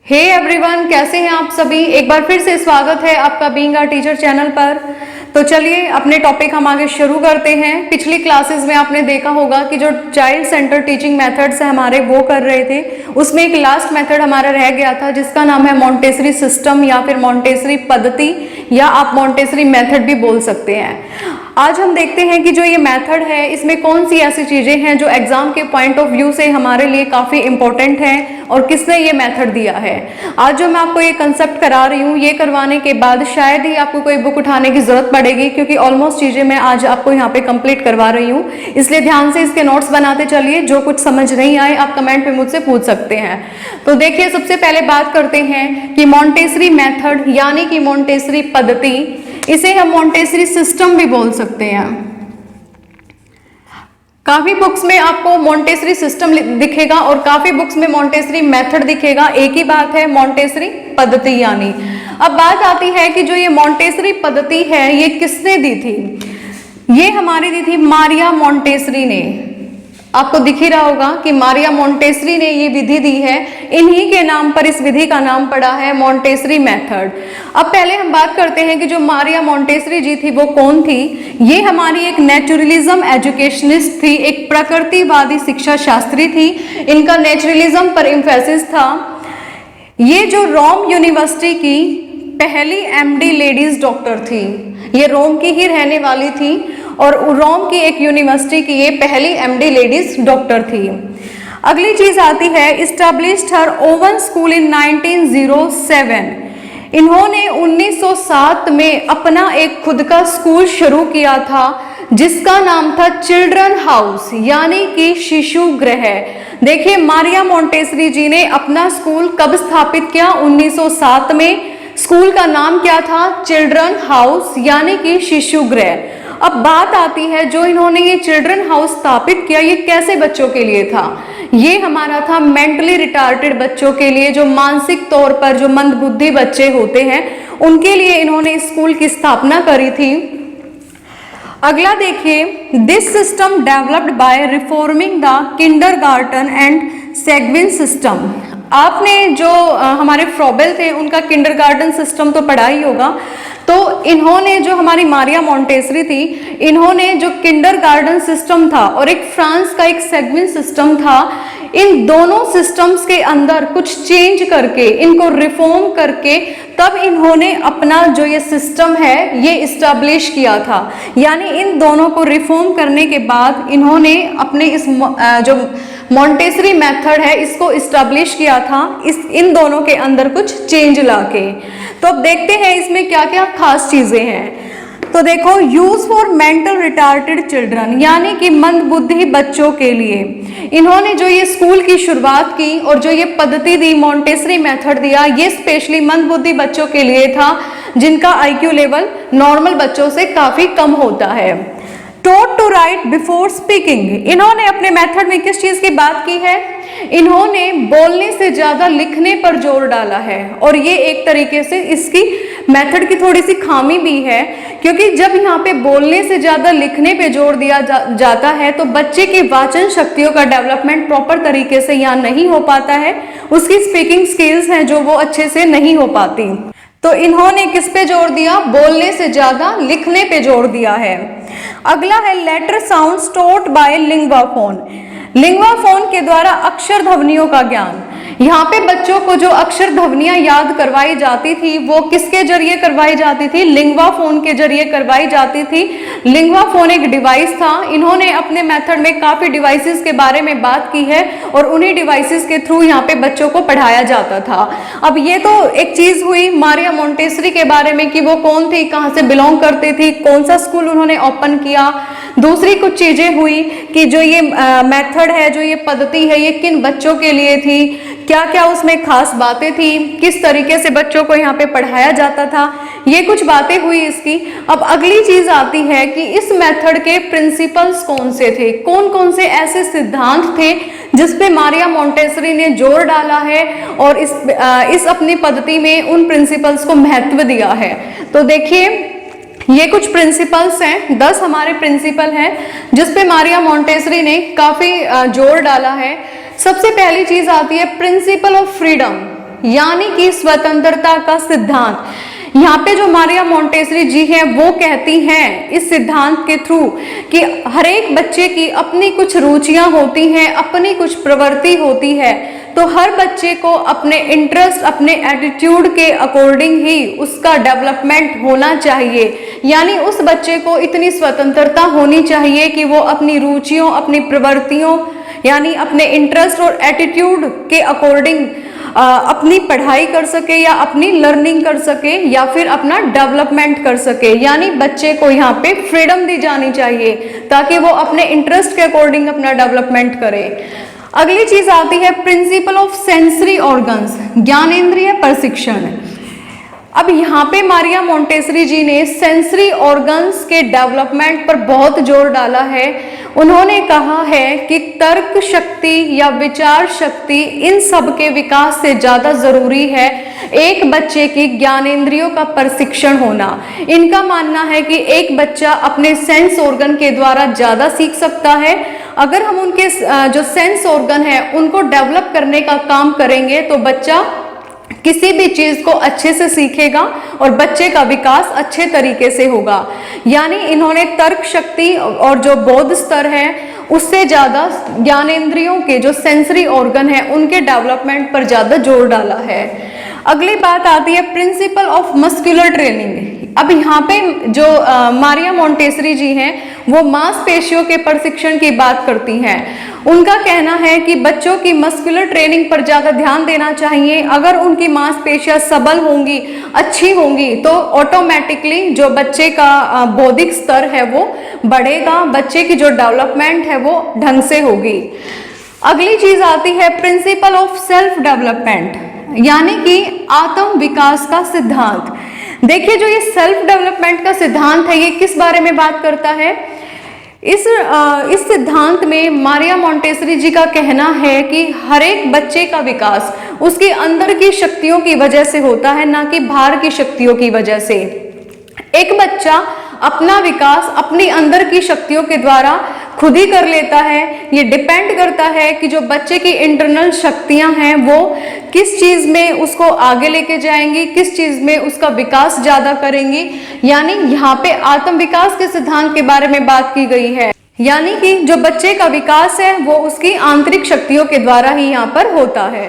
Hey everyone, कैसे हैं आप सभी। एक बार फिर से स्वागत है आपका बीइंग अ टीचर चैनल पर। तो चलिए अपने टॉपिक हम आगे शुरू करते हैं। पिछली क्लासेस में आपने देखा होगा कि जो चाइल्ड सेंटर टीचिंग मेथड्स है हमारे वो कर रहे थे, उसमें एक लास्ट मेथड हमारा रह गया था जिसका नाम है मॉन्टेसरी सिस्टम या फिर मॉन्टेसरी पद्धति या आप मॉन्टेसरी मेथड भी बोल सकते हैं। आज हम देखते हैं कि जो ये मेथड है इसमें कौन सी ऐसी चीजें हैं जो एग्जाम के पॉइंट ऑफ व्यू से हमारे लिए काफी इंपॉर्टेंट है और किसने ये मेथड दिया है। आज जो मैं आपको ये कंसेप्ट करा रही हूँ, ये करवाने के बाद शायद ही आपको कोई बुक उठाने की जरूरत पड़ेगी, क्योंकि ऑलमोस्ट चीजें मैं आज आपको यहाँ पे कंप्लीट करवा रही हूँ। इसलिए ध्यान से इसके नोट्स बनाते चलिए। जो कुछ समझ नहीं आए आप कमेंट पे मुझसे पूछ सकते हैं। तो देखिए, सबसे पहले बात करते हैं कि मॉन्टेसरी मेथड यानी कि मॉन्टेसरी पद्धति, इसे हम मॉन्टेसरी सिस्टम भी बोल सकते हैं। काफी बुक्स में आपको मॉन्टेसरी सिस्टम दिखेगा और काफी बुक्स में मॉन्टेसरी मेथड दिखेगा। एक ही बात है, मॉन्टेसरी पद्धति यानी। अब बात आती है कि जो ये मॉन्टेसरी पद्धति है ये किसने दी थी। ये हमारी दी थी मारिया मॉन्टेसरी ने। आपको दिख ही रहा होगा कि मारिया मॉन्टेसरी ने ये विधि दी है। इन्हीं के नाम पर इस विधि का नाम पड़ा है मॉन्टेसरी मेथड। अब पहले हम बात करते हैं कि जो मारिया मॉन्टेसरी जी थी वो कौन थी। ये हमारी एक नेचुरलिज्म एजुकेशनिस्ट थी, एक प्रकृतिवादी शिक्षा शास्त्री थी। इनका नेचुरलिज्म पर एम्फेसिस था। ये जो रोम यूनिवर्सिटी की पहली एमडी लेडीज डॉक्टर थी, ये रोम की ही रहने वाली थी और रोम की एक यूनिवर्सिटी की ये पहली एमडी लेडीज डॉक्टर थी। अगली चीज आती है, इस्टेब्लिश्ड हर ओवन स्कूल इन 1907। इन्होंने 1907 में अपना एक खुद का स्कूल शुरू किया था जिसका नाम था चिल्ड्रन हाउस यानी कि शिशु गृह। देखिए, मारिया मॉन्टेसरी जी ने अपना स्कूल कब स्थापित किया? 1907 में। स्कूल का नाम क्या था? चिल्ड्रन हाउस यानी कि शिशु गृह। अब बात आती है, जो इन्होंने ये चिल्ड्रन हाउस स्थापित किया ये कैसे बच्चों के लिए था? ये हमारा था मेंटली रिटार्टेड बच्चों के लिए, जो मानसिक तौर पर जो मंदबुद्धि बच्चे होते हैं उनके लिए इन्होंने स्कूल की स्थापना करी थी। अगला देखिए, this system developed by reforming the kindergarten and Seguin system. आपने जो हमारे फ्रॉबेल थे उनका किंडरगार्टन सिस्टम तो पढ़ा ही होगा। तो इन्होंने, जो हमारी मारिया मॉन्टेसरी थी, इन्होंने जो किंडरगार्टन सिस्टम था और एक फ्रांस का एक सेगविन सिस्टम था, इन दोनों सिस्टम्स के अंदर कुछ चेंज करके, इनको रिफॉर्म करके तब इन्होंने अपना जो ये सिस्टम है ये इस्टेब्लिश किया था। यानी इन दोनों को रिफॉर्म करने के बाद इन्होंने अपने इस जो मॉन्टेसरी मेथड है इसको इस्टेब्लिश किया था, इन दोनों के अंदर कुछ चेंज लाके। तो अब देखते हैं इसमें क्या क्या खास चीजें हैं। तो देखो, use for mental retarded children यानी कि मंदबुद्धि बच्चों के लिए इन्होंने जो ये स्कूल की शुरुआत की और जो ये पद्धति दी, मॉन्टेसरी मेथड दिया, ये स्पेशली मंदबुद्धि बच्चों के लिए था जिनका आईक्यू लेवल नॉर्मल बच्चों से काफी कम होता है। Taught to write before speaking, इन्होंने अपने मेथड में किस चीज की बात की है? इन्होंने बोलने से ज्यादा लिखने पर जोर डाला है और ये एक तरीके से इसकी मेथड की थोड़ी सी खामी भी है, क्योंकि जब यहाँ पे बोलने से ज्यादा लिखने पे जोर दिया जाता है तो बच्चे की वाचन शक्तियों का डेवलपमेंट प्रॉपर तरीके से यहाँ नहीं हो पाता है, उसकी स्पीकिंग स्किल्स हैं जो वो अच्छे से नहीं हो पाती। तो इन्होंने किस पे जोर दिया? बोलने से ज्यादा लिखने पे जोर दिया है। अगला है, letter sounds taught by Linguaphone. Linguaphone के द्वारा अक्षर ध्वनियों का ज्ञान। यहाँ पे बच्चों को जो अक्षर ध्वनियां याद करवाई जाती थी वो किसके जरिए करवाई जाती थी? लिंग्वा फोन के जरिए करवाई जाती थी। लिंग्वा फोन एक डिवाइस था। इन्होंने अपने मेथड में काफी डिवाइसेस के बारे में बात की है और उन्हीं डिवाइसेस के थ्रू यहाँ पे बच्चों को पढ़ाया जाता था। अब ये तो एक चीज हुई मारिया मॉन्टेसरी के बारे में कि वो कौन थी, कहाँ से बिलोंग करती थी, कौन सा स्कूल उन्होंने ओपन किया। दूसरी कुछ चीजें हुई कि जो ये मेथड है, जो ये पद्धति है, ये किन बच्चों के लिए थी, क्या क्या उसमें खास बातें थी, किस तरीके से बच्चों को यहाँ पे पढ़ाया जाता था, ये कुछ बातें हुई इसकी। अब अगली चीज आती है कि इस मेथड के प्रिंसिपल्स कौन से थे, कौन कौन से ऐसे सिद्धांत थे जिसपे मारिया मॉन्टेसरी ने जोर डाला है और इस अपनी पद्धति में उन प्रिंसिपल्स को महत्व दिया है। तो देखिए, ये कुछ प्रिंसिपल्स हैं, 10 हमारे प्रिंसिपल हैं जिसपे मारिया मॉन्टेसरी ने काफी जोर डाला है। सबसे पहली चीज आती है प्रिंसिपल ऑफ फ्रीडम। यानी कि स्वतंत्रता का सिद्धांत। यहाँ पे जो मारिया मोंटेसरी जी हैं वो कहती हैं इस सिद्धांत के थ्रू कि हर एक बच्चे की अपनी कुछ रुचियां होती हैं, अपनी कुछ प्रवृत्ति होती है, तो हर बच्चे को अपने इंटरेस्ट, अपने एटीट्यूड के अकॉर्डिंग ही उसका डेवलपमेंट होना चाहिए। यानी उस बच्चे को इतनी स्वतंत्रता होनी चाहिए कि वो अपनी रुचियों, अपनी प्रवृत्तियों, यानी अपने इंटरेस्ट और एटीट्यूड के अकॉर्डिंग अपनी पढ़ाई कर सके या अपनी लर्निंग कर सके या फिर अपना डेवलपमेंट कर सके। यानी बच्चे को यहाँ पे फ्रीडम दी जानी चाहिए ताकि वो अपने इंटरेस्ट के अकॉर्डिंग अपना डेवलपमेंट करे। अगली चीज आती है प्रिंसिपल ऑफ सेंसरी ऑर्गन्स, ज्ञानेंद्रिय प्रशिक्षण। अब यहाँ पे मारिया मोंटेसरी जी ने सेंसरी ऑर्गन्स के डेवलपमेंट पर बहुत जोर डाला है। उन्होंने कहा है कि तर्क शक्ति या विचार शक्ति इन सब के विकास से ज्यादा जरूरी है एक बच्चे की ज्ञानेंद्रियों का प्रशिक्षण होना। इनका मानना है कि एक बच्चा अपने सेंस ऑर्गन के द्वारा ज्यादा सीख सकता है। अगर हम उनके जो सेंस ऑर्गन है उनको डेवलप करने का काम करेंगे तो बच्चा किसी भी चीज को अच्छे से सीखेगा और बच्चे का विकास अच्छे तरीके से होगा। यानी इन्होंने तर्क शक्ति और जो बौद्ध स्तर है उससे ज्यादा ज्ञानेंद्रियों के जो सेंसरी ऑर्गन है उनके डेवलपमेंट पर ज्यादा जोर डाला है। अगली बात आती है प्रिंसिपल ऑफ मस्कुलर ट्रेनिंग। अब यहाँ पे जो मारिया मोंटेसरी जी हैं वो मांसपेशियों के प्रशिक्षण की बात करती हैं। उनका कहना है कि बच्चों की मस्कुलर ट्रेनिंग पर ज्यादा ध्यान देना चाहिए। अगर उनकी मांसपेशियां सबल होंगी, अच्छी होंगी, तो ऑटोमेटिकली जो बच्चे का बौद्धिक स्तर है वो बढ़ेगा, बच्चे की जो डेवलपमेंट है वो ढंग से होगी। अगली चीज आती है प्रिंसिपल ऑफ सेल्फ डेवलपमेंट, यानी कि आत्म विकास का सिद्धांत। देखिए जो ये सेल्फ डेवलपमेंट का सिद्धांत है ये किस बारे में बात करता है। इस सिद्धांत में मारिया मोंटेसरी जी का कहना है कि हर एक बच्चे का विकास उसके अंदर की शक्तियों की वजह से होता है, ना कि बाहर की शक्तियों की वजह से। एक बच्चा अपना विकास अपनी अंदर की शक्तियों के द्वारा खुद ही कर लेता है। ये डिपेंड करता है कि जो बच्चे की इंटरनल शक्तियां हैं वो किस चीज में उसको आगे लेके जाएंगी, किस चीज में उसका विकास ज्यादा करेंगी। यानी यहाँ पे आत्म विकास के सिद्धांत के बारे में बात की गई है। यानी कि जो बच्चे का विकास है वो उसकी आंतरिक शक्तियों के द्वारा ही यहाँ पर होता है।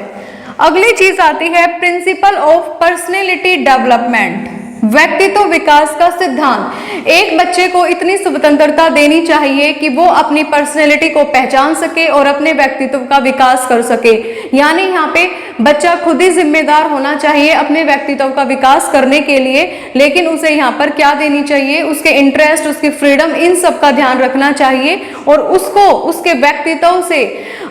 अगली चीज आती है प्रिंसिपल ऑफ पर्सनैलिटी डेवलपमेंट, व्यक्तित्व विकास का सिद्धांत। एक बच्चे को इतनी स्वतंत्रता देनी चाहिए कि वो अपनी पर्सनैलिटी को पहचान सके और अपने व्यक्तित्व का विकास कर सके। यानी यहाँ पे बच्चा खुद ही जिम्मेदार होना चाहिए अपने व्यक्तित्व का विकास करने के लिए, लेकिन उसे यहाँ पर क्या देनी चाहिए, उसके इंटरेस्ट, उसकी फ्रीडम, इन सब का ध्यान रखना चाहिए और उसको उसके व्यक्तित्व से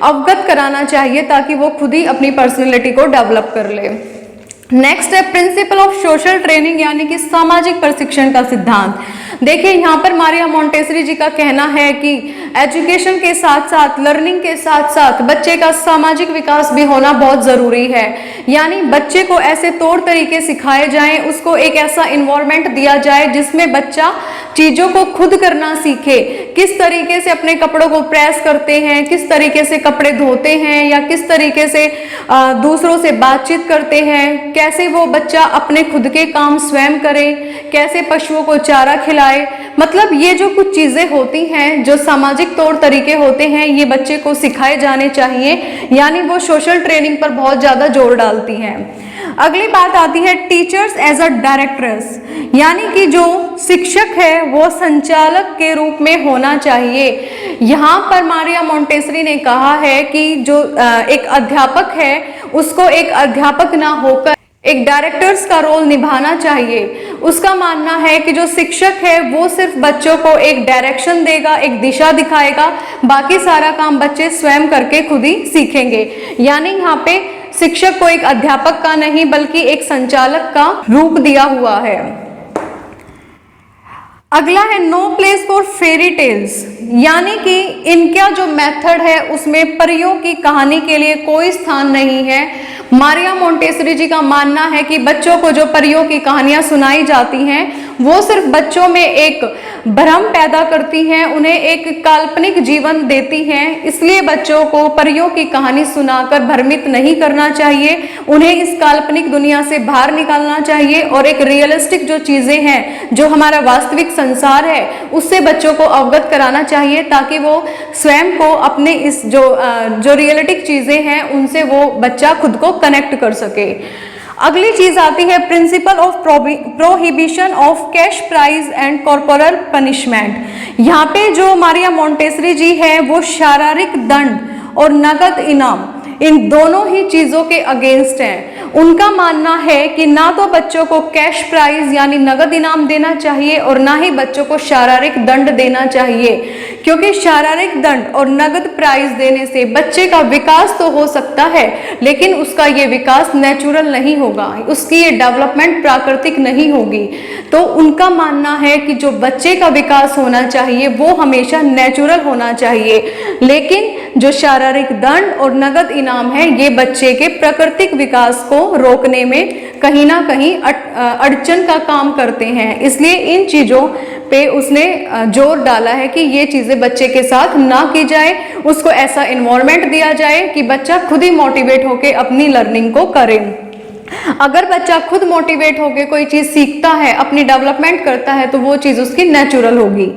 अवगत कराना चाहिए ताकि वो खुद ही अपनी पर्सनैलिटी को डेवलप कर ले। नेक्स्ट है प्रिंसिपल ऑफ सोशल ट्रेनिंग, यानी कि सामाजिक प्रशिक्षण का सिद्धांत। देखिए यहाँ पर मारिया मोंटेसरी जी का कहना है कि एजुकेशन के साथ साथ, लर्निंग के साथ साथ बच्चे का सामाजिक विकास भी होना बहुत जरूरी है। यानी बच्चे को ऐसे तौर तरीके सिखाए जाएं, उसको एक ऐसा इन्वायरमेंट दिया जाए जिसमें बच्चा चीजों को खुद करना सीखे। किस तरीके से अपने कपड़ों को प्रेस करते हैं, किस तरीके से कपड़े धोते हैं, या किस तरीके से दूसरों से बातचीत करते हैं, कैसे वो बच्चा अपने खुद के काम स्वयं करे, कैसे पशुओं को चारा खिलाए। मतलब ये जो कुछ चीजें होती हैं, जो सामाजिक तौर तरीके होते हैं, ये बच्चे को सिखाए जाने चाहिए। यानी वो सोशल ट्रेनिंग पर बहुत ज्यादा जोर डालती हैं। अगली बात आती है टीचर्स एज अ डायरेक्टर्स, यानी कि जो शिक्षक है वो संचालक के रूप में होना चाहिए। यहाँ पर मारिया मोंटेसरी ने कहा है कि जो एक अध्यापक है उसको एक अध्यापक ना होकर एक डायरेक्टर्स का रोल निभाना चाहिए। उसका मानना है कि जो शिक्षक है वो सिर्फ बच्चों को एक डायरेक्शन देगा, एक दिशा दिखाएगा, बाकी सारा काम बच्चे स्वयं करके खुद ही सीखेंगे। यानी यहाँ पे शिक्षक को एक अध्यापक का नहीं बल्कि एक संचालक का रूप दिया हुआ है। अगला है no place for fairy tales, यानी कि इनका जो मेथड है उसमें परियों की कहानी के लिए कोई स्थान नहीं है। मारिया मोंटेसरी जी का मानना है कि बच्चों को जो परियों की कहानियां सुनाई जाती हैं वो सिर्फ बच्चों में एक भ्रम पैदा करती हैं, उन्हें एक काल्पनिक जीवन देती हैं, इसलिए बच्चों को परियों की कहानी सुनाकर भ्रमित नहीं करना चाहिए, उन्हें इस काल्पनिक दुनिया से बाहर निकालना चाहिए और एक रियलिस्टिक जो चीजें हैं, जो हमारा वास्तविक संसार है, उससे बच्चों को अवगत कराना चाहिए ताकि वो स्वयं को अपने इस जो रियलिटिक चीजें हैं उनसे वो बच्चा खुद को कनेक्ट कर सके। अगली चीज आती है principle of prohibition of cash prize and corporal punishment. यहाँ पे जो मारिया मोंटेसरी जी है वो शारीरिक दंड और नगद इनाम इन दोनों ही चीजों के अगेंस्ट हैं। उनका मानना है कि ना तो बच्चों को कैश प्राइज यानी नगद इनाम देना चाहिए और ना ही बच्चों को शारीरिक दंड देना चाहिए, क्योंकि शारीरिक दंड और नगद प्राइज देने से बच्चे का विकास तो हो सकता है लेकिन उसका ये विकास नेचुरल नहीं होगा, उसकी ये डेवलपमेंट प्राकृतिक नहीं होगी। तो उनका मानना है कि जो बच्चे का विकास होना चाहिए वो हमेशा नेचुरल होना चाहिए, लेकिन जो शारीरिक दंड और नगद इनाम है ये बच्चे के प्राकृतिक विकास को रोकने में कहीं ना कहीं अड़चन का काम करते हैं। इसलिए इन चीजों पे उसने जोर डाला है कि ये चीजें बच्चे के साथ ना की जाए, उसको ऐसा एनवायरनमेंट दिया जाए कि बच्चा खुद ही मोटिवेट होकर अपनी लर्निंग को करे। अगर बच्चा खुद मोटिवेट होकर कोई चीज सीखता है, अपनी डेवलपमेंट करता है, तो वो चीज उसकी नेचुरल होगी।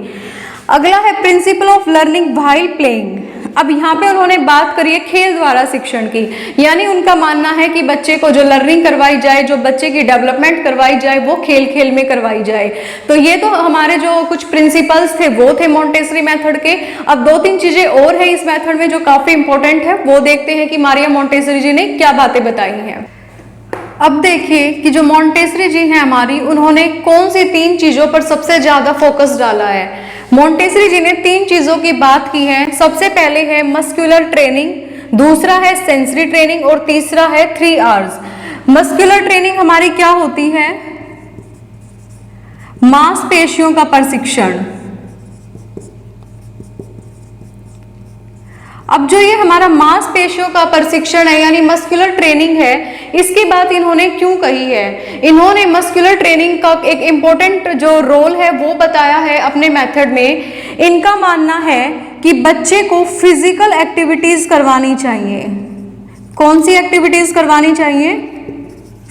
अगला है principle of learning while playing. अब यहाँ पे उन्होंने बात करी है खेल द्वारा शिक्षण की, यानी उनका मानना है कि बच्चे को जो लर्निंग करवाई जाए, जो बच्चे की डेवलपमेंट करवाई जाए, वो खेल खेल में करवाई जाए। तो ये तो हमारे जो कुछ प्रिंसिपल्स थे वो थे मोंटेसरी मेथड के। अब दो तीन चीजें और है इस मेथड में जो काफी इंपॉर्टेंट है, वो देखते हैं कि मारिया मोंटेसरी जी ने क्या बातें बताई हैं। अब देखिए कि जो मोंटेसरी जी हैं हमारी, उन्होंने कौन सी तीन चीजों पर सबसे ज्यादा फोकस डाला है। मोंटेसरी जी ने तीन चीजों की बात की है। सबसे पहले है मस्कुलर ट्रेनिंग, दूसरा है सेंसरी ट्रेनिंग और तीसरा है 3 R's। मस्कुलर ट्रेनिंग हमारी क्या होती है? मांसपेशियों का प्रशिक्षण। अब जो ये हमारा मांसपेशियों का प्रशिक्षण है यानी मस्कुलर ट्रेनिंग है, इसकी बात इन्होंने क्यों कही है? इन्होंने मस्कुलर ट्रेनिंग का एक इम्पोर्टेंट जो रोल है वो बताया है अपने मेथड में। इनका मानना है कि बच्चे को फिजिकल एक्टिविटीज करवानी चाहिए। कौन सी एक्टिविटीज करवानी चाहिए?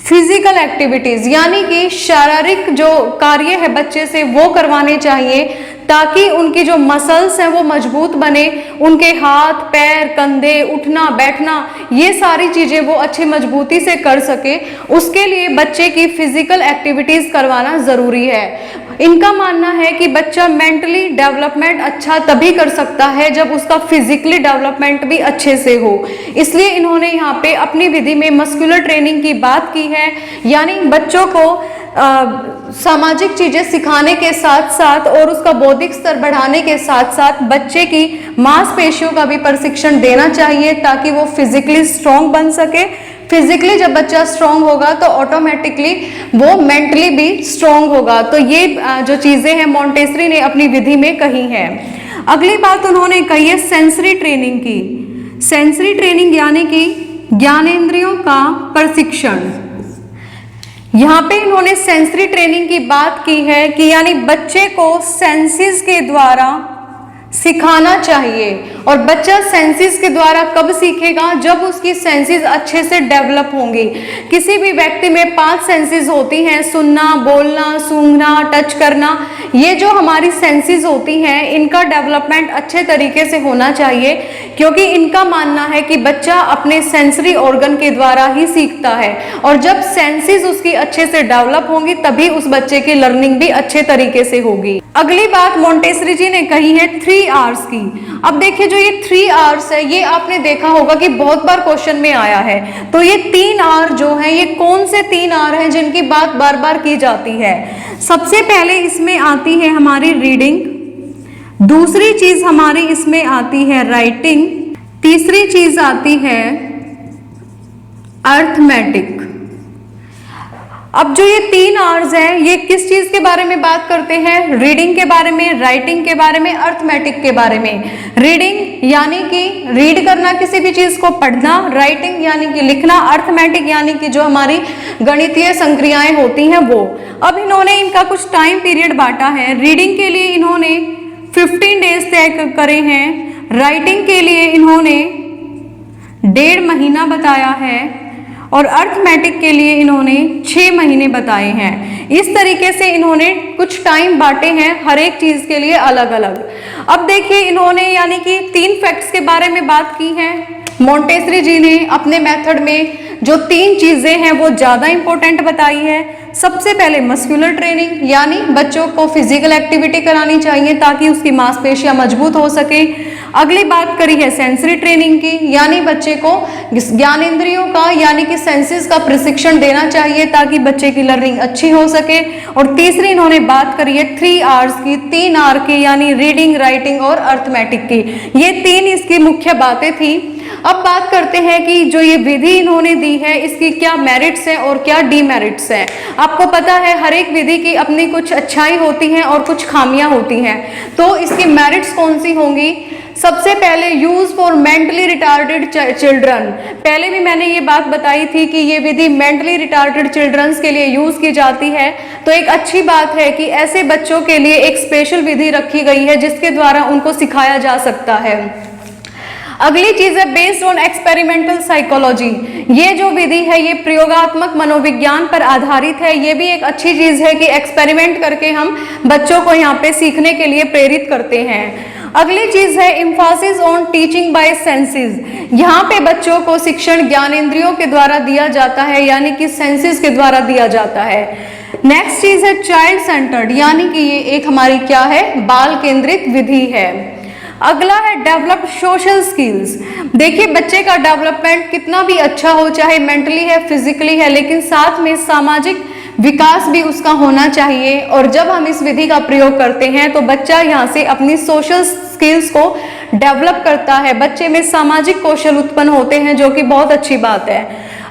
फिजिकल एक्टिविटीज, यानी कि शारीरिक जो कार्य है बच्चे से वो करवाने चाहिए ताकि उनकी जो मसल्स हैं वो मजबूत बने, उनके हाथ पैर कंधे उठना बैठना ये सारी चीजें वो अच्छी मजबूती से कर सके। उसके लिए बच्चे की फिजिकल एक्टिविटीज करवाना जरूरी है। इनका मानना है कि बच्चा मेंटली डेवलपमेंट अच्छा तभी कर सकता है जब उसका फिजिकली डेवलपमेंट भी अच्छे से हो। इसलिए इन्होंने यहाँ पे अपनी विधि में मस्कुलर ट्रेनिंग की बात की है, यानी बच्चों को सामाजिक चीजें सिखाने के साथ साथ और उसका बौद्धिक स्तर बढ़ाने के साथ साथ बच्चे की मांसपेशियों का भी प्रशिक्षण देना चाहिए ताकि वो फिजिकली स्ट्रांग बन सके। फिजिकली जब बच्चा स्ट्रांग होगा तो ऑटोमेटिकली वो मेंटली भी स्ट्रांग होगा। तो ये जो चीजें हैं मोंटेसरी ने अपनी विधि में कही है। अगली बात उन्होंने कही है सेंसरी ट्रेनिंग की। सेंसरी ट्रेनिंग यानी कि ज्ञानेंद्रियों का प्रशिक्षण। यहाँ पे इन्होंने सेंसरी ट्रेनिंग की बात की है कि यानी बच्चे को सेंसेस के द्वारा सिखाना चाहिए। और बच्चा सेंसेस के द्वारा कब सीखेगा? जब उसकी सेंसेस अच्छे से डेवलप होंगी। किसी भी व्यक्ति में 5 सेंसेस होती हैं, सुनना, बोलना, सूंघना, टच करना। ये जो हमारी सेंसेस होती हैं इनका डेवलपमेंट अच्छे तरीके से होना चाहिए, क्योंकि इनका मानना है कि बच्चा अपने सेंसरी ऑर्गन के द्वारा ही सीखता है और जब सेंसेस उसकी अच्छे से डेवलप होंगी तभी उस बच्चे की लर्निंग भी अच्छे तरीके से होगी। अगली बात मोंटेसरी जी ने कही है 3 R's की। अब देखिए जो ये 3 R's है ये आपने देखा होगा कि बहुत बार क्वेश्चन में आया है। तो ये 3 R जो है ये कौन से 3 R हैं जिनकी बात बार बार की जाती है? सबसे पहले इसमें आती है हमारी रीडिंग, दूसरी चीज हमारी इसमें आती है राइटिंग, तीसरी चीज आती है अर्थमेटिक। अब जो ये 3 आवर्स हैं, ये किस चीज के बारे में बात करते हैं? रीडिंग के बारे में, राइटिंग के बारे में, अर्थमेटिक के बारे में। रीडिंग यानी कि रीड करना, किसी भी चीज को पढ़ना, राइटिंग यानी कि लिखना, अर्थमेटिक यानी कि जो हमारी गणितीय संक्रियाएं होती हैं वो। अब इन्होंने इनका कुछ टाइम पीरियड बांटा है। रीडिंग के लिए इन्होंने 15 डेज तय करे हैं, राइटिंग के लिए इन्होंने 1.5 महीना बताया है और अर्थमेटिक के लिए इन्होंने 6 महीने बताए हैं। इस तरीके से इन्होंने कुछ टाइम बांटे हैं हर एक चीज के लिए अलग अलग। अब देखिए इन्होंने यानी कि 3 फैक्ट्स के बारे में बात की है। मोंटेसरी जी ने अपने मेथड में जो 3 चीजें हैं वो ज्यादा इंपॉर्टेंट बताई है। सबसे पहले मस्कुलर ट्रेनिंग, यानी बच्चों को फिजिकल एक्टिविटी करानी चाहिए ताकि उसकी मांसपेशियां मजबूत हो सके। अगली बात करी है सेंसरी ट्रेनिंग की, यानी बच्चे को ज्ञानेंद्रियों का यानी कि सेंसेस का प्रशिक्षण देना चाहिए ताकि बच्चे की लर्निंग अच्छी हो सके। और तीसरी इन्होंने बात करी है 3 आवर्स की, 3 आवर की, यानी रीडिंग, राइटिंग और अर्थमेटिक की। ये 3 इसकी मुख्य बातें थी। अब बात करते हैं कि जो ये विधि इन्होंने दी है इसकी क्या मेरिट्स हैं और क्या डीमेरिट्स हैं। आपको पता है हर एक विधि की अपनी कुछ अच्छाई होती हैं और कुछ खामियां होती हैं, तो इसकी मेरिट्स कौन सी होंगी? सबसे पहले use for mentally retarded children. पहले भी मैंने ये बात बताई थी कि ये विधि मेंटली रिटार्डेड चिल्ड्रंस के लिए यूज की जाती है, तो एक अच्छी बात है कि ऐसे बच्चों के लिए एक स्पेशल विधि रखी गई है जिसके द्वारा उनको सिखाया जा सकता है। अगली चीज है बेस्ड ऑन एक्सपेरिमेंटल साइकोलॉजी। ये जो विधि है ये प्रयोगात्मक मनोविज्ञान पर आधारित है। ये भी एक अच्छी चीज है कि एक्सपेरिमेंट करके हम बच्चों को यहाँ पे सीखने के लिए प्रेरित करते हैं। अगली चीज है Mphasis on teaching bye senses. यहाँ पे बच्चों को शिक्षण ज्ञानेंद्रियों के द्वारा दिया जाता है, यानी कि सेंसेस के द्वारा दिया जाता है। नेक्स्ट चीज है चाइल्ड सेंटर्ड, यानी कि ये एक हमारी क्या है? बाल केंद्रित विधि है। अगला है डेवलप सोशल स्किल्स। देखिए बच्चे का डेवलपमेंट कितना भी अच्छा हो, चाहे मेंटली है, फिजिकली है, लेकिन साथ में सामाजिक विकास भी उसका होना चाहिए। और जब हम इस विधि का प्रयोग करते हैं तो बच्चा यहाँ से अपनी सोशल स्किल्स को डेवलप करता है, बच्चे में सामाजिक कौशल उत्पन्न होते हैं, जो कि बहुत अच्छी बात है।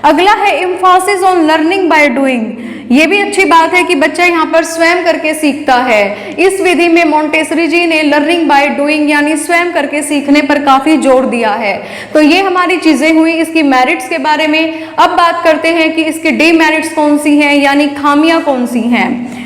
अगला है Mphasis on learning by doing. ये भी अच्छी बात है कि बच्चा यहाँ पर स्वयं करके सीखता है। इस विधि में मोंटेसरी जी ने लर्निंग बाय डूइंग यानी स्वयं करके सीखने पर काफी जोर दिया है। तो ये हमारी चीजें हुई इसकी मेरिट्स के बारे में। अब बात करते हैं कि इसकी डीमेरिट्स कौन सी हैं, यानी खामियां कौन सी हैं।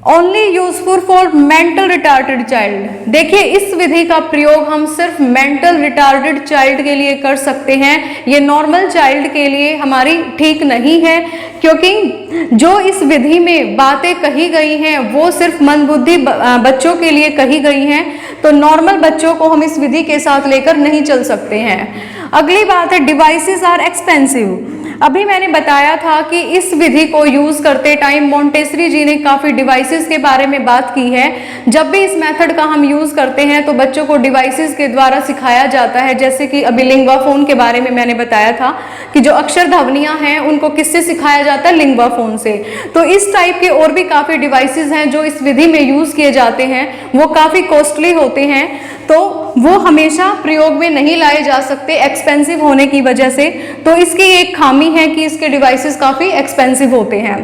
Only useful for mental retarded child. देखिए इस विधि का प्रयोग हम सिर्फ मेंटल रिटार्डेड चाइल्ड के लिए कर सकते हैं। ये नॉर्मल चाइल्ड के लिए हमारी ठीक नहीं है, क्योंकि जो इस विधि में बातें कही गई हैं वो सिर्फ मंदबुद्धि बच्चों के लिए कही गई हैं, तो नॉर्मल बच्चों को हम इस विधि के साथ लेकर नहीं चल सकते हैं। अगली बात है डिवाइसेस आर एक्सपेंसिव। अभी मैंने बताया था कि इस विधि को यूज करते टाइम मोंटेसरी जी ने काफी डिवाइसेस के बारे में बात की है। जब भी इस मेथड का हम यूज करते हैं तो बच्चों को डिवाइसेस के द्वारा सिखाया जाता है, जैसे कि अभी लिंग्वा फोन के बारे में मैंने बताया था कि जो अक्षर ध्वनियां हैं उनको किससे सिखाया जाता है? लिंग्वा फोन से। तो इस टाइप के और भी काफी डिवाइसेस हैं जो इस विधि में यूज किए जाते हैं, वो काफी कॉस्टली होते हैं, तो वो हमेशा प्रयोग में नहीं लाए जा सकते एक्सपेंसिव होने की वजह से। तो इसकी एक खामी है कि इसके डिवाइसेस काफी एक्सपेंसिव होते हैं।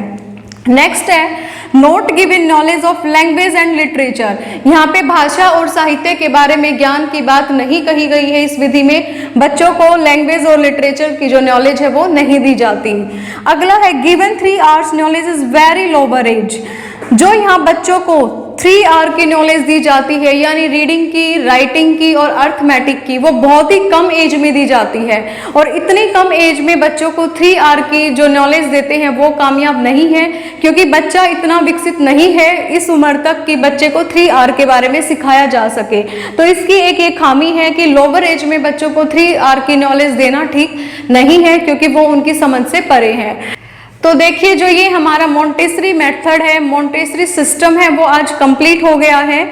नेक्स्ट है note given knowledge of language and literature. यहाँ पे भाषा और साहित्य के बारे में ज्ञान की बात नहीं कही गई है। इस विधि में बच्चों को लैंग्वेज और लिटरेचर की जो नॉलेज है वो नहीं दी जाती। अगला है given 3 hours knowledge is very lower age. जो यहाँ बच्चों को 3 आवर की नॉलेज दी जाती है, यानी रीडिंग की, राइटिंग की और अर्थमेटिक की, वो बहुत ही कम एज में दी जाती है। और इतनी कम एज में बच्चों को 3 आवर की जो नॉलेज देते हैं वो कामयाब नहीं है, क्योंकि बच्चा इतना विकसित नहीं है इस उम्र तक कि बच्चे को 3 आवर के बारे में सिखाया जा सके। तो इसकी एक खामी है कि लोअर एज में बच्चों को 3 आवर की नॉलेज देना ठीक नहीं है, क्योंकि वो उनकी समझ से परे है। तो देखिए जो ये हमारा मोंटेसरी मेथड है, मोंटेसरी सिस्टम है, वो आज कंप्लीट हो गया है।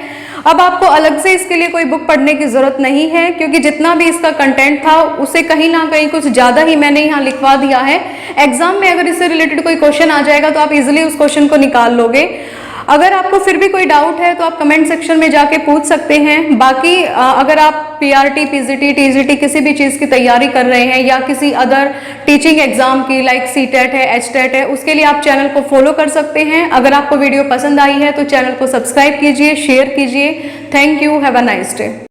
अब आपको अलग से इसके लिए कोई बुक पढ़ने की जरूरत नहीं है, क्योंकि जितना भी इसका कंटेंट था उसे कहीं ना कहीं कुछ ज्यादा ही मैंने यहाँ लिखवा दिया है। एग्जाम में अगर इससे रिलेटेड कोई क्वेश्चन आ जाएगा तो आप इजिली उस क्वेश्चन को निकाल लोगे। अगर आपको फिर भी कोई डाउट है तो आप कमेंट सेक्शन में जाके पूछ सकते हैं। बाकी अगर आप पीआरटी, पीजीटी, टीजीटी किसी भी चीज़ की तैयारी कर रहे हैं या किसी अदर टीचिंग एग्जाम की लाइक सीटेट है, एचटेट है, उसके लिए आप चैनल को फॉलो कर सकते हैं। अगर आपको वीडियो पसंद आई है तो चैनल को सब्सक्राइब कीजिए, शेयर कीजिए। Thank you, have a nice day.